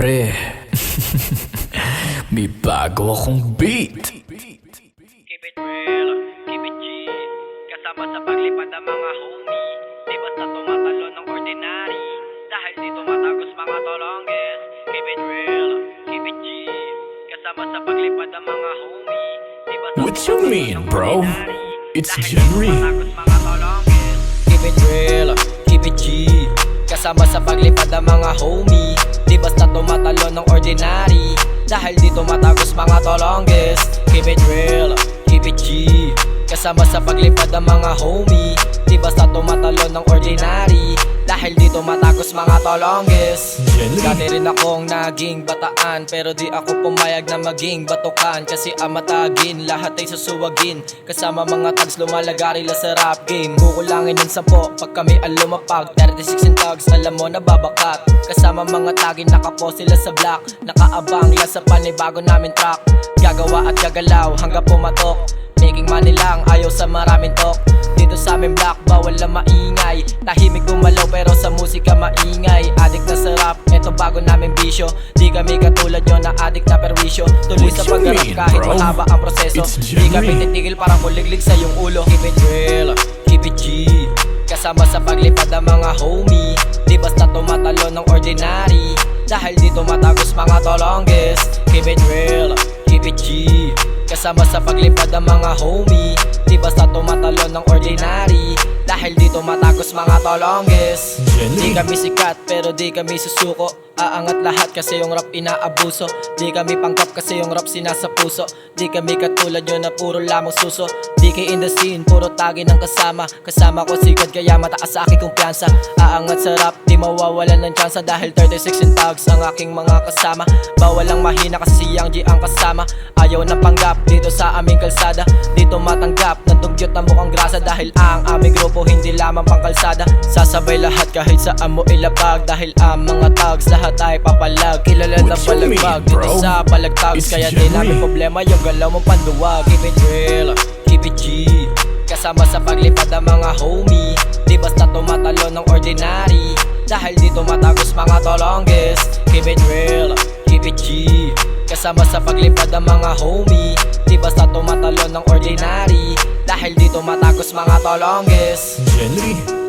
Pre, may bago akong beat. Keep it real, keep it G. Kasama sa paglipad ang mga homie. Di basta tumatalo ng ordinary. Dahil dito matagos mga tolongges. Keep it real, keep it G. Kasama sa paglipad ang mga homie. Di basta What you mean, bro? It's dahil Jerry. dito matagos mga tolongges. Keep it real, keep it G. Kasama sa paglipad ang mga homie. Di basta tumatalo ng ordinary. Dahil dito matagos mga tolongges. Keep it real, keep it G. Kasama sa paglipad ang mga homie. Di basta tumatalo ng ordinary. Dahil dito matagos mga tolongges. Dati rin akong naging bataan, pero di ako pumayag na maging batukan. Kasi amatagin, lahat ay susuwagin. Kasama mga tags lumalagari la sa rap game. Kukulangin ng 10 pag kami ang lumapag. 36 and tags, alam mo nababakat. Kasama mga tagin, nakapost sila sa block. Nakaabang lang sa panibago namin track. Gagawa at gagalaw hanggang pumatok. Making money lang, ayaw sa maraming talk. Dito sa aming block, bawal na maingay. Tahimik gumalaw pero sa musika maingay. Addict na sa rap, eto bago namin bisyo. Di kami katulad nyo na addict na perwisyo. Tuloy sa paggarap kahit mahaba ang proseso. Di kami titigil parang kuliglig sa iyong ulo. Keep it real, keep it G. Kasama sa paglipad ang mga homie. Di basta tumatalo ng ordinary. Dahil dito matagos mga tolongges. Keep it real, keep it G. Kasama sa paglipad ang mga homie. Di basta tumatalo ng ordinary. Dahil dito matagos mga tolongges. Di kami sikat pero di kami susuko. Aangat lahat kasi yung rap inaabuso. Di kami pangkap kasi yung rap sinasa puso. Di kami katulad nyo na puro lamang suso. DK in the scene, puro tagi ng kasama. Kasama ko si God kaya mataas sa aking kumpiyansa. Aangat sa rap, di mawawalan ng tsansa. Dahil 36 and tags ang aking mga kasama. Bawal lang mahina kasi si Young G ang kasama. Ayaw na panggap dito sa aming kalsada. Dito matanggap, nandugyot na mukhang grasa. Dahil ang aming grupo hindi lamang pang kalsada. Sasabay lahat kahit saan mo ilapag. Dahil ang mga tags lahat ay papalag. Kilala na palagbag dito sa palagtags. Kaya di namin problema yung galaw mong panduwag. Keep it real, keep it G. Kasama sa paglipad ang mga homie. Di basta tumatalo ng ordinary. Dahil dito matagos mga tolongges. Keep it real, keep it G. Kasama sa paglipad ang mga homie. Di basta tumatalo ng ordinary. Dahil dito matagos mga tolongges. Jerry.